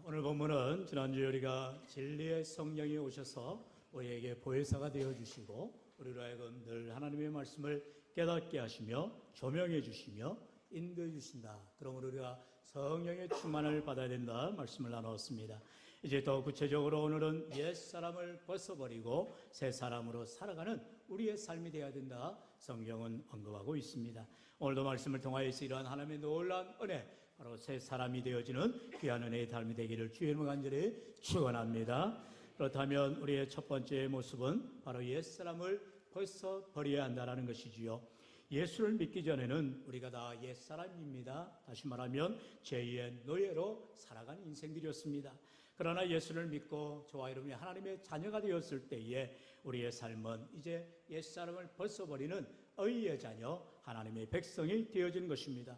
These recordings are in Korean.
오늘 본문은 지난주에 우리가 진리의 성령이 오셔서 우리에게 보혜사가 되어주시고 우리로 하여금 늘 하나님의 말씀을 깨닫게 하시며 조명해 주시며 인도해 주신다. 그러므로 우리가 성령의 충만을 받아야 된다 말씀을 나누었습니다. 이제 더 구체적으로 오늘은 옛사람을 벗어버리고 새 사람으로 살아가는 우리의 삶이 되어야 된다 성경은 언급하고 있습니다. 오늘도 말씀을 통하여서 이러한 하나님의 놀라운 은혜, 바로 새 사람이 되어지는 귀한 은혜의 삶이 되기를 주의 이름으로 간절히 축원합니다. 그렇다면 우리의 첫 번째 모습은 바로 옛사람을 벗어버려야 한다는 것이지요. 예수를 믿기 전에는 우리가 다 옛사람입니다. 다시 말하면 죄의 노예로 살아간 인생들이었습니다. 그러나 예수를 믿고 저와 여러분이 하나님의 자녀가 되었을 때에 우리의 삶은 이제 옛사람을 벗어버리는 의의 자녀, 하나님의 백성이 되어진 것입니다.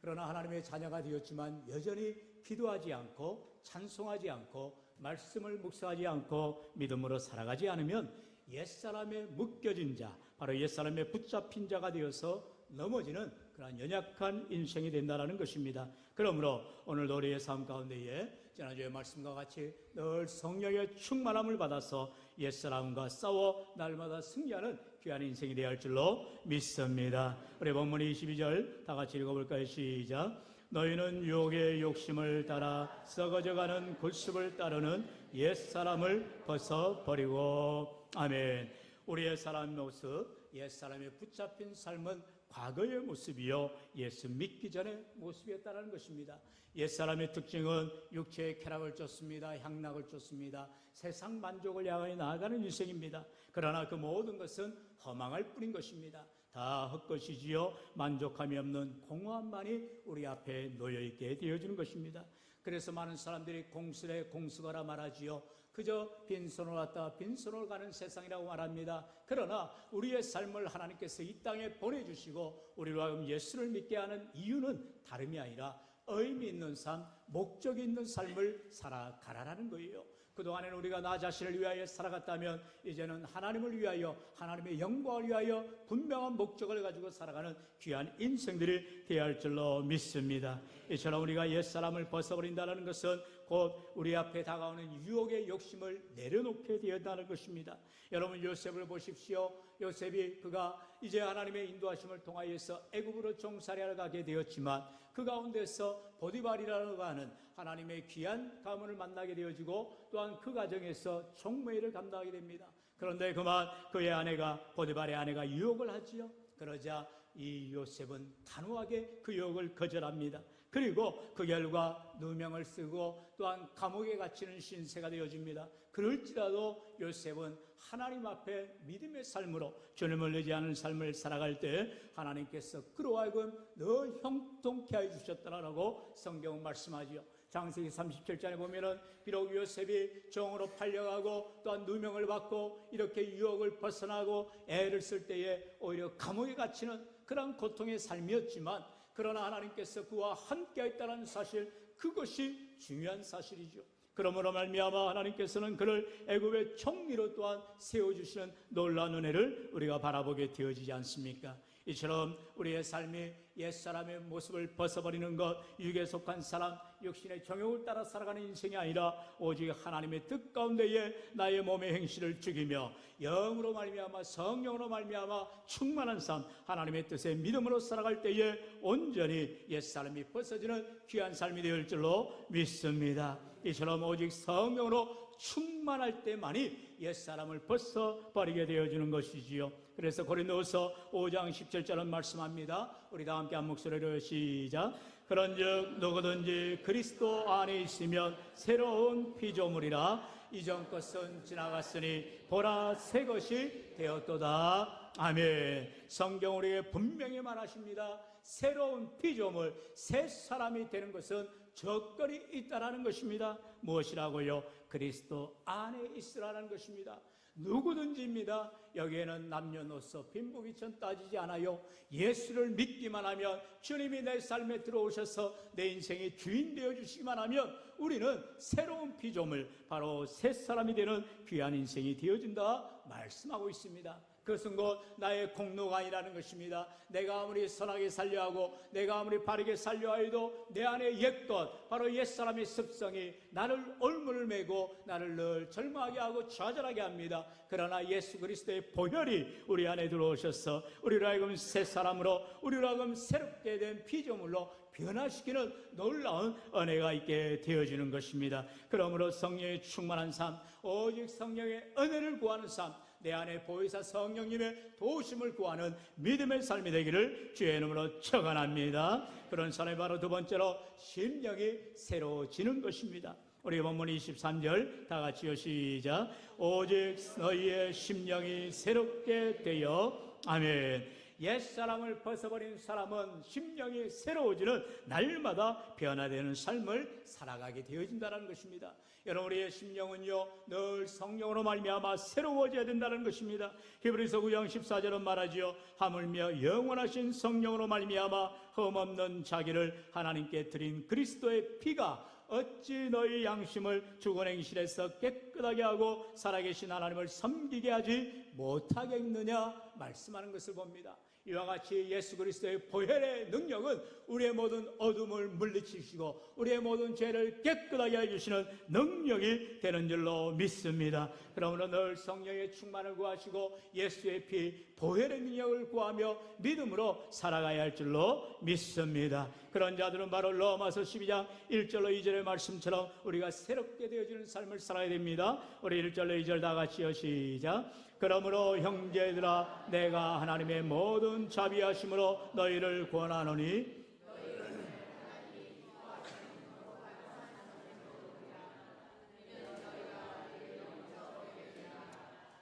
그러나 하나님의 자녀가 되었지만 여전히 기도하지 않고 찬송하지 않고 말씀을 묵상하지 않고 믿음으로 살아가지 않으면 옛사람에 묶여진 자, 바로 옛사람에 붙잡힌 자가 되어서 넘어지는 그런 연약한 인생이 된다는 것입니다. 그러므로 오늘도 우리의 삶 가운데에 지난주의 말씀과 같이 늘 성령의 충만함을 받아서 옛사람과 싸워 날마다 승리하는 귀한 인생이 되어야 할 줄로 믿습니다. 우리 본문 22절 다 같이 읽어볼까요? 시작. 너희는 유혹의 욕심을 따라 썩어져가는 굴습을 따르는 옛사람을 벗어버리고. 아멘. 우리의 사람 모습, 옛사람에 붙잡힌 삶은 과거의 모습이요 예수 믿기 전의 모습이었다는 것입니다. 옛사람의 특징은 육체의 쾌락을 쫓습니다. 향락을 쫓습니다. 세상 만족을 향하여 나아가는 인생입니다. 그러나 그 모든 것은 허망할 뿐인 것입니다. 다 헛것이지요. 만족함이 없는 공허함만이 우리 앞에 놓여있게 되어지는 것입니다. 그래서 많은 사람들이 공수래 공수거라 말하지요. 그저 빈손으로 왔다 빈손으로 가는 세상이라고 말합니다. 그러나 우리의 삶을 하나님께서 이 땅에 보내주시고 우리로 하여금 예수를 믿게 하는 이유는 다름이 아니라 의미 있는 삶, 목적이 있는 삶을 살아가라는 거예요. 그동안에는 우리가 나 자신을 위하여 살아갔다면 이제는 하나님을 위하여, 하나님의 영광을 위하여 분명한 목적을 가지고 살아가는 귀한 인생들이 되어야 할 줄로 믿습니다. 이처럼 우리가 옛사람을 벗어버린다는 것은 곧 우리 앞에 다가오는 유혹의 욕심을 내려놓게 되었다는 것입니다. 여러분 요셉을 보십시오. 요셉이 그가 이제 하나님의 인도하심을 통하여서 애굽으로 종살이하러 가게 되었지만 그 가운데서 보디발이라고 하는 하나님의 귀한 가문을 만나게 되어지고 또한 그 과정에서 총무일을 감당하게 됩니다. 그런데 그만 그의 아내가, 보디발의 아내가 유혹을 하지요. 그러자 이 요셉은 단호하게 그 유혹을 거절합니다. 그리고 그 결과 누명을 쓰고 또한 감옥에 갇히는 신세가 되어집니다. 그럴지라도 요셉은 하나님 앞에 믿음의 삶으로 주님을 의지하는 삶을 살아갈 때 하나님께서 그로 하여금 늘 형통케 하여 주셨다라고 성경은 말씀하지요. 창세기 37장에 보면은 비록 요셉이 종으로 팔려가고 또한 누명을 받고 이렇게 유혹을 벗어나고 애를 쓸 때에 오히려 감옥에 갇히는 그런 고통의 삶이었지만 그러나 하나님께서 그와 함께 했다는 사실, 그것이 중요한 사실이죠. 그러므로 말미암아 하나님께서는 그를 애굽의 총리로 또한 세워주시는 놀라운 은혜를 우리가 바라보게 되어지지 않습니까? 이처럼 우리의 삶이 옛사람의 모습을 벗어버리는 것, 육에 속한 사람, 육신의 정욕을 따라 살아가는 인생이 아니라 오직 하나님의 뜻 가운데에 나의 몸의 행실을 죽이며 영으로 말미암아 성령으로 말미암아 충만한 삶, 하나님의 뜻에 믿음으로 살아갈 때에 온전히 옛사람이 벗어지는 귀한 삶이 되을 줄로 믿습니다. 이처럼 오직 성령으로 충만할 때만이 옛사람을 벗어버리게 되어지는 것이지요. 그래서 고린도서 5장 17절은 말씀합니다. 우리 다 함께 한 목소리로 시작. 그런즉 누구든지 그리스도 안에 있으면 새로운 피조물이라 이전 것은 지나갔으니 보라 새 것이 되었도다. 아멘. 성경 우리에게 분명히 말하십니다. 새로운 피조물, 새 사람이 되는 것은 조건이 있다라는 것입니다. 무엇이라고요? 그리스도 안에 있으라는 것입니다. 누구든지입니다. 여기에는 남녀노소 빈부귀천 따지지 않아요. 예수를 믿기만 하면, 주님이 내 삶에 들어오셔서 내 인생의 주인 되어주시기만 하면 우리는 새로운 피조물, 바로 새 사람이 되는 귀한 인생이 되어진다 말씀하고 있습니다. 그것은 곧 나의 공로가 아니라는 것입니다. 내가 아무리 선하게 살려 하고 내가 아무리 바르게 살려 하여도 내 안에 옛것, 바로 옛사람의 습성이 나를 올무를 매고 나를 늘 절망하게 하고 좌절하게 합니다. 그러나 예수 그리스도의 보혈이 우리 안에 들어오셔서 우리로 하여금 새 사람으로, 우리로 하여금 새롭게 된 피조물로 변화시키는 놀라운 은혜가 있게 되어지는 것입니다. 그러므로 성령의 충만한 삶, 오직 성령의 은혜를 구하는 삶, 내 안에 보혜사 성령님의 도우심을 구하는 믿음의 삶이 되기를 주의 이름으로 축원합니다. 그런 사람이 바로 두 번째로 심령이 새로워지는 것입니다. 우리 본문 23절 다 같이요, 시작. 오직 너희의 심령이 새롭게 되어, 아멘. 옛사람을 벗어버린 사람은 심령이 새로워지는, 날마다 변화되는 삶을 살아가게 되어진다는 것입니다. 여러분, 우리의 심령은요 늘 성령으로 말미암아 새로워져야 된다는 것입니다. 히브리서 9장 14절은 말하지요. 하물며 영원하신 성령으로 말미암아 흠없는 자기를 하나님께 드린 그리스도의 피가 어찌 너희 양심을 죽은 행실에서 깨끗하게 하고 살아계신 하나님을 섬기게 하지 못하겠느냐 말씀하는 것을 봅니다. 이와 같이 예수 그리스도의 보혈의 능력은 우리의 모든 어둠을 물리치시고 우리의 모든 죄를 깨끗하게 해주시는 능력이 되는 줄로 믿습니다. 그러므로 늘 성령의 충만을 구하시고 예수의 피, 보혈의 능력을 구하며 믿음으로 살아가야 할 줄로 믿습니다. 그런 자들은 바로 로마서 12장 1절로 2절의 말씀처럼 우리가 새롭게 되어지는 삶을 살아야 됩니다. 우리 1절로 2절 다 같이요, 시작. 그러므로 형제들아, 내가 하나님의 모든 자비하심으로 너희를 권하노니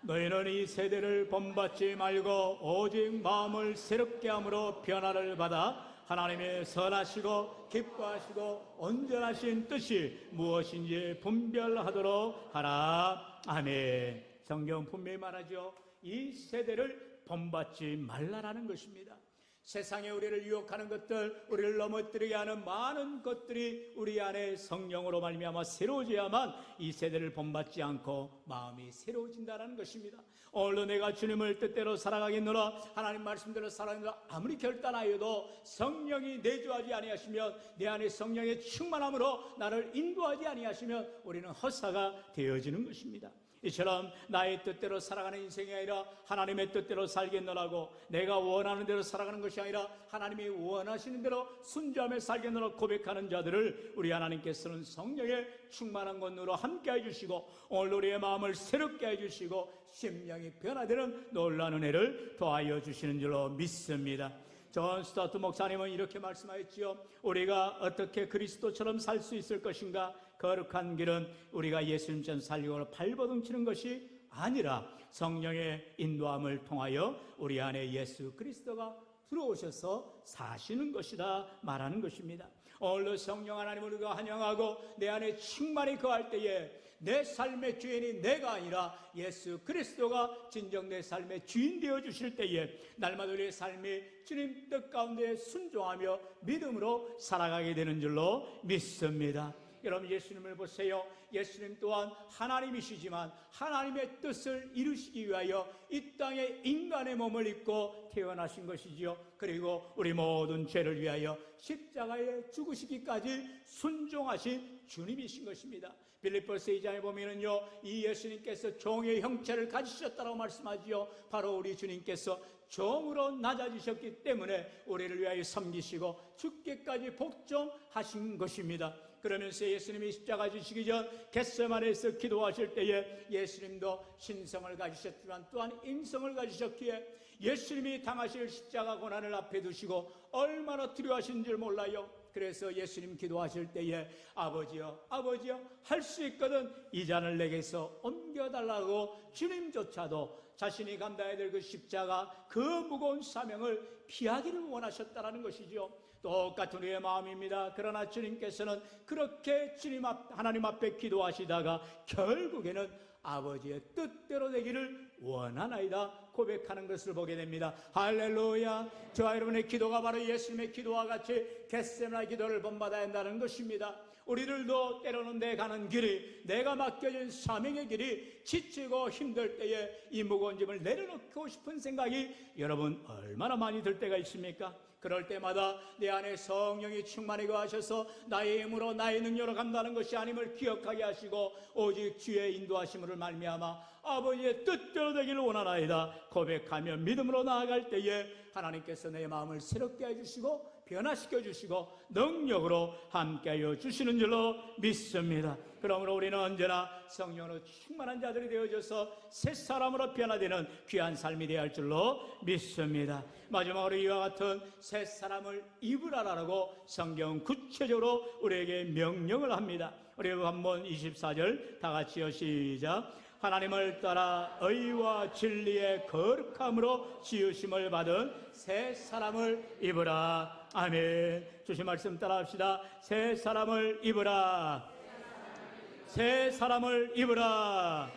너희는 이 세대를 본받지 말고 오직 마음을 새롭게 함으로 변화를 받아 하나님의 선하시고 기뻐하시고 온전하신 뜻이 무엇인지 분별하도록 하라. 아멘. 성경 분명히 말하죠. 이 세대를 본받지 말라라는 것입니다. 세상에 우리를 유혹하는 것들, 우리를 넘어뜨리게 하는 많은 것들이 우리 안에 성령으로 말미암아 새로워져야만 이 세대를 본받지 않고 마음이 새로워진다는 것입니다. 오늘도 내가 주님을 뜻대로 살아가겠노라, 하나님 말씀대로 살아가겠노라 아무리 결단하여도 성령이 내주하지 아니하시면, 내 안에 성령의 충만함으로 나를 인도하지 아니하시면 우리는 헛사가 되어지는 것입니다. 이처럼 나의 뜻대로 살아가는 인생이 아니라 하나님의 뜻대로 살겠노라고, 내가 원하는 대로 살아가는 것이 아니라 하나님이 원하시는 대로 순종하며 살겠노라고 고백하는 자들을 우리 하나님께서는 성령의 충만한 권능으로 함께 해주시고 오늘 우리의 마음을 새롭게 해주시고 심령이 변화되는 놀라운 은혜를 더하여 주시는 줄로 믿습니다. 존 스타트 목사님은 이렇게 말씀하였지요. 우리가 어떻게 그리스도처럼 살 수 있을 것인가? 거룩한 길은 우리가 예수님처럼 살려고 발버둥치는 것이 아니라 성령의 인도함을 통하여 우리 안에 예수 그리스도가 들어오셔서 사시는 것이다 말하는 것입니다. 오늘도 성령 하나님을 우리가 환영하고 내 안에 충만히 거할 때에 내 삶의 주인이 내가 아니라 예수 그리스도가 진정 내 삶의 주인 되어 주실 때에 날마다 우리의 삶이 주님 뜻 가운데 순종하며 믿음으로 살아가게 되는 줄로 믿습니다. 여러분, 예수님을 보세요. 예수님 또한 하나님이시지만 하나님의 뜻을 이루시기 위하여 이 땅에 인간의 몸을 입고 태어나신 것이지요. 그리고 우리 모든 죄를 위하여 십자가에 죽으시기까지 순종하신 주님이신 것입니다. 빌립보서 2장에 보면은요, 이 예수님께서 종의 형체를 가지셨다고 말씀하지요. 바로 우리 주님께서 종으로 낮아지셨기 때문에 우리를 위하여 섬기시고 죽기까지 복종하신 것입니다. 그러면서 예수님이 십자가 지시기 전 겟세마네에서 기도하실 때에 예수님도 신성을 가지셨지만 또한 인성을 가지셨기에 예수님이 당하실 십자가 고난을 앞에 두시고 얼마나 두려워하신 줄 몰라요. 그래서 예수님 기도하실 때에 아버지여, 아버지여, 할 수 있거든 이 잔을 내게서 옮겨달라고 주님조차도 자신이 감당해야 될 그 십자가, 그 무거운 사명을 피하기를 원하셨다는 것이죠. 똑같은 우리의 마음입니다. 그러나 주님께서는 그렇게 하나님 앞에 기도하시다가 결국에는 아버지의 뜻대로 되기를 원하나이다 고백하는 것을 보게 됩니다. 할렐루야. 저와 여러분의 기도가 바로 예수님의 기도와 같이 겟세마네 기도를 본받아야 한다는 것입니다. 우리들도 때로는 내 가는 길이, 내가 맡겨진 사명의 길이 지치고 힘들 때에 이 무거운 짐을 내려놓고 싶은 생각이 여러분 얼마나 많이 들 때가 있습니까? 그럴 때마다 내 안에 성령이 충만하게 하셔서 나의 힘으로 나의 능력으로 간다는 것이 아님을 기억하게 하시고 오직 주의 인도하심을 말미암아 아버지의 뜻대로 되기를 원하나이다 고백하며 믿음으로 나아갈 때에 하나님께서 내 마음을 새롭게 해주시고 변화시켜 주시고 능력으로 함께하여 주시는 줄로 믿습니다. 그러므로 우리는 언제나 성령으로 충만한 자들이 되어져서 새 사람으로 변화되는 귀한 삶이 되어야 할 줄로 믿습니다. 마지막으로 이와 같은 새 사람을 입으라라고 성경은 구체적으로 우리에게 명령을 합니다. 우리 한번 24절 다 같이요 시작. 하나님을 따라 의와 진리의 거룩함으로 지으심을 받은 새 사람을 입으라. 아멘. 주신 말씀 따라합시다. 새 사람을 입으라. 새 사람을 입으라.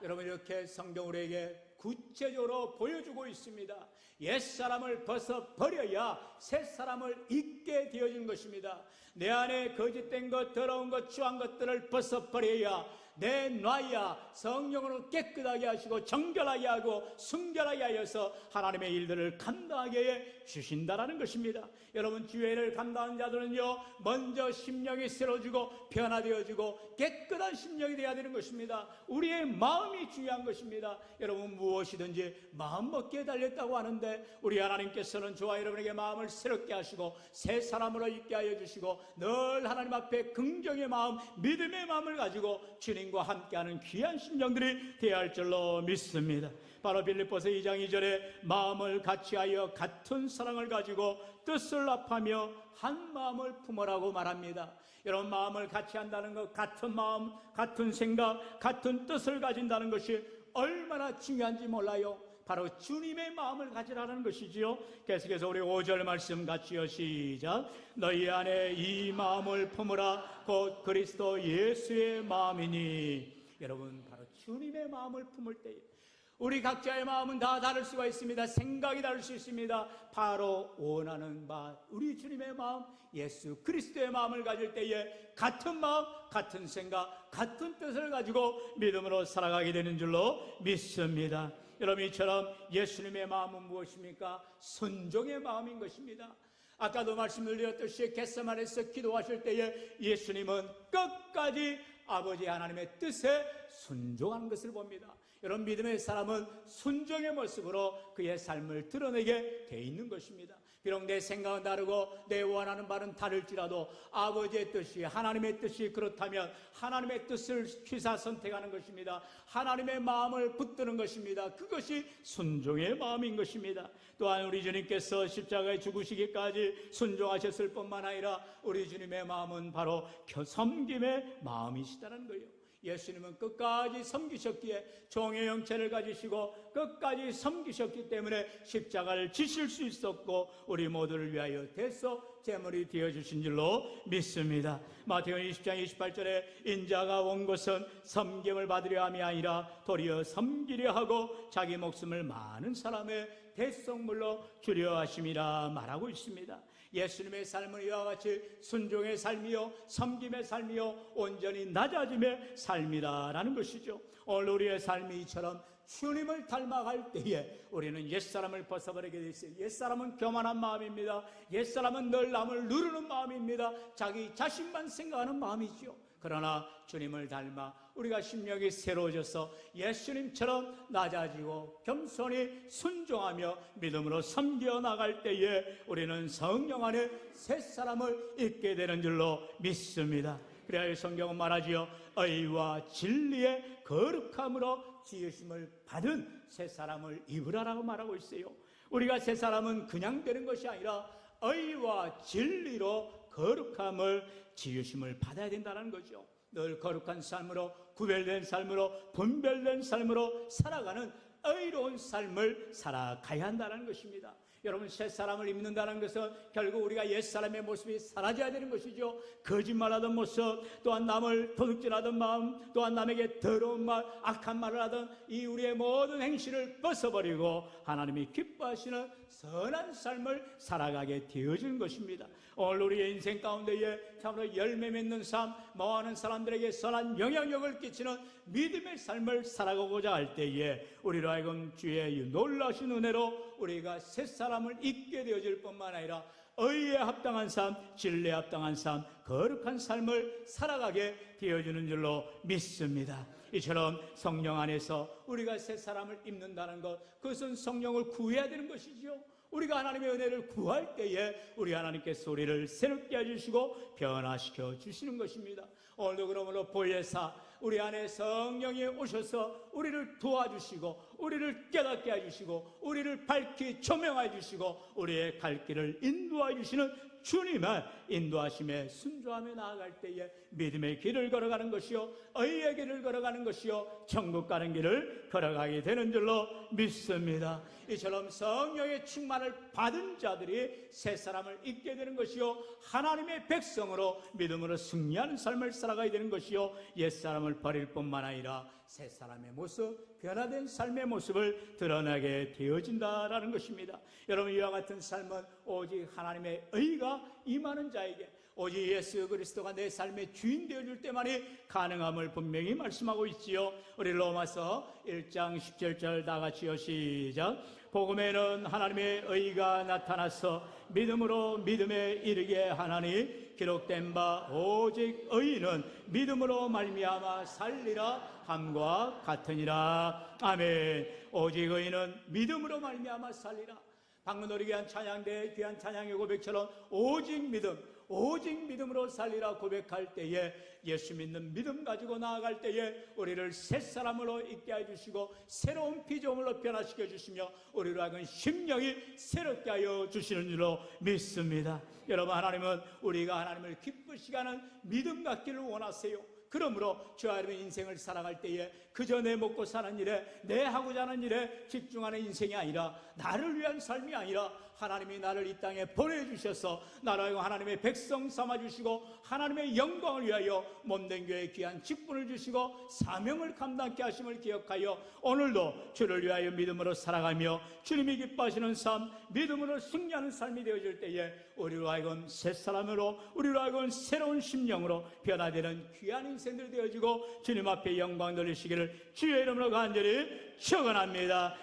여러분 이렇게 성경 우리에게 구체적으로 보여주고 있습니다. 옛사람을 벗어버려야 새사람을 입게 되어진 것입니다. 내 안에 거짓된 것, 더러운 것, 추한 것들을 벗어버려야 내놔야 성령으로 깨끗하게 하시고 정결하게 하고 순결하게 하여서 하나님의 일들을 감당하게 해 주신다라는 것입니다. 여러분 주의를 감당하는 자들은요 먼저 심령이 새로지고 변화되어지고 깨끗한 심령이 되어야 되는 것입니다. 우리의 마음이 중요한 것입니다. 여러분 무엇이든지 마음먹기에 달렸다고 하는데 우리 하나님께서는 저와 여러분에게 마음을 새롭게 하시고 새 사람으로 있게 하여 주시고 늘 하나님 앞에 긍정의 마음, 믿음의 마음을 가지고 주님과 함께하는 귀한 심령들이 되어야 할 줄로 믿습니다. 바로 빌립보서 2장 2절에 마음을 같이하여 같은 사랑을 가지고 뜻을 합하며 한 마음을 품으라고 말합니다. 여러분 마음을 같이 한다는 것, 같은 마음, 같은 생각, 같은 뜻을 가진다는 것이 얼마나 중요한지 몰라요. 바로 주님의 마음을 가지라는 것이지요. 계속해서 우리 5절 말씀 같이요 시작. 너희 안에 이 마음을 품으라 곧 그리스도 예수의 마음이니. 여러분 바로 주님의 마음을 품을 때에 우리 각자의 마음은 다 다를 수가 있습니다. 생각이 다를 수 있습니다. 바로 원하는 바 우리 주님의 마음, 예수 그리스도의 마음을 가질 때에 같은 마음, 같은 생각, 같은 뜻을 가지고 믿음으로 살아가게 되는 줄로 믿습니다. 여러분 이처럼 예수님의 마음은 무엇입니까? 순종의 마음인 것입니다. 아까도 말씀드렸듯이 겟세마네에서 기도하실 때에 예수님은 끝까지 아버지 하나님의 뜻에 순종하는 것을 봅니다. 여러분 믿음의 사람은 순종의 모습으로 그의 삶을 드러내게 돼 있는 것입니다. 비록 내 생각은 다르고 내 원하는 바는 다를지라도 아버지의 뜻이 하나님의 뜻이 그렇다면 하나님의 뜻을 취사 선택하는 것입니다. 하나님의 마음을 붙드는 것입니다. 그것이 순종의 마음인 것입니다. 또한 우리 주님께서 십자가에 죽으시기까지 순종하셨을 뿐만 아니라 우리 주님의 마음은 바로 섬김의 마음이시다는 거예요. 예수님은 끝까지 섬기셨기에 종의 형체를 가지시고 끝까지 섬기셨기 때문에 십자가를 지실 수 있었고 우리 모두를 위하여 대속 제물이 되어주신 줄로 믿습니다. 마태복음 20장 28절에 인자가 온 것은 섬김을 받으려 함이 아니라 도리어 섬기려 하고 자기 목숨을 많은 사람의 대속물로 주려 하심이라 말하고 있습니다. 예수님의 삶은 이와 같이 순종의 삶이요 섬김의 삶이요 온전히 낮아짐의 삶이라는 것이죠. 오늘 우리의 삶이 이처럼 주님을 닮아갈 때에 우리는 옛사람을 벗어버리게 되어 있어요. 옛사람은 교만한 마음입니다. 옛사람은 늘 남을 누르는 마음입니다. 자기 자신만 생각하는 마음이죠. 그러나 주님을 닮아 우리가 심령이 새로워져서 예수님처럼 낮아지고 겸손히 순종하며 믿음으로 섬겨 나갈 때에 우리는 성령 안에 새 사람을 입게 되는 줄로 믿습니다. 그래야 성경은 말하지요. 의와 진리의 거룩함으로 지으심을 받은 새 사람을 입으라라고 말하고 있어요. 우리가 새 사람은 그냥 되는 것이 아니라 의와 진리로 거룩함을 지으심을 받아야 된다는 거죠. 늘 거룩한 삶으로 구별된 삶으로 분별된 삶으로 살아가는 의로운 삶을 살아가야 한다는 것입니다. 여러분 새 사람을 입는다는 것은 결국 우리가 옛사람의 모습이 사라져야 되는 것이죠. 거짓말하던 모습, 또한 남을 도둑질하던 마음, 또한 남에게 더러운 말, 악한 말을 하던 이 우리의 모든 행실을 벗어버리고 하나님이 기뻐하시는 선한 삶을 살아가게 되어지는 것입니다. 오늘 우리의 인생 가운데에 참으로 열매 맺는 삶, 모아하는 사람들에게 선한 영향력을 끼치는 믿음의 삶을 살아가고자 할 때에 우리로 하여금 주의 놀라신 은혜로 우리가 새 사람을 잊게 되어질 뿐만 아니라 의에 합당한 삶, 진리에 합당한 삶, 거룩한 삶을 살아가게 되어주는 줄로 믿습니다. 이처럼 성령 안에서 우리가 새 사람을 입는다는 것, 그것은 성령을 구해야 되는 것이죠. 우리가 하나님의 은혜를 구할 때에 우리 하나님께서 우리를 새롭게 해주시고 변화시켜 주시는 것입니다. 오늘도 그러므로 보혜사, 우리 안에 성령이 오셔서 우리를 도와주시고 우리를 깨닫게 해주시고 우리를 밝히 조명해 주시고 우리의 갈 길을 인도해 주시는 주님의 인도하심에 순종하며 나아갈 때에 믿음의 길을 걸어가는 것이요 의의 길을 걸어가는 것이요 천국 가는 길을 걸어가게 되는 줄로 믿습니다. 이처럼 성령의 충만을 받은 자들이 새 사람을 잊게 되는 것이요 하나님의 백성으로 믿음으로 승리하는 삶을 살아가야 되는 것이요 옛사람을 버릴 뿐만 아니라 새 사람의 모습, 변화된 삶의 모습을 드러나게 되어진다라는 것입니다. 여러분, 이와 같은 삶은 오직 하나님의 의가 임하는 자에게, 오직 예수 그리스도가 내 삶의 주인 되어줄 때만이 가능함을 분명히 말씀하고 있지요. 우리 로마서 1장 17절 다 같이요, 시작. 복음에는 하나님의 의가 나타나서 믿음으로 믿음에 이르게 하나니 기록된 바 오직 의인은 믿음으로 말미암아 살리라 함과 같으니라. 아멘. 오직 의인은 믿음으로 말미암아 살리라. 방금 우리 귀한 찬양대 귀한 찬양의 고백처럼 오직 믿음으로 살리라 고백할 때에 예수 믿는 믿음 가지고 나아갈 때에 우리를 새 사람으로 있게 해주시고 새로운 피조물로 변화시켜 주시며 우리로 하여금 심령이 새롭게 하여 주시는 줄로 믿습니다. 여러분, 하나님은 우리가 하나님을 기쁘시게 하는 믿음 갖기를 원하세요. 그러므로 저와 여러분의 인생을 살아갈 때에 그저 내 먹고 사는 일에, 내 하고자 하는 일에 집중하는 인생이 아니라, 나를 위한 삶이 아니라 하나님이 나를 이 땅에 보내주셔서 나를 하여금 하나님의 백성 삼아주시고 하나님의 영광을 위하여 몸된 교회에 귀한 직분을 주시고 사명을 감당케 하심을 기억하여 오늘도 주를 위하여 믿음으로 살아가며 주님이 기뻐하시는 삶, 믿음으로 승리하는 삶이 되어질 때에 우리로 하여금 새 사람으로, 우리로 하여금 새로운 심령으로 변화되는 귀한 인생들이 되어지고 주님 앞에 영광 돌리시기를 주의 이름으로 간절히 축원합니다.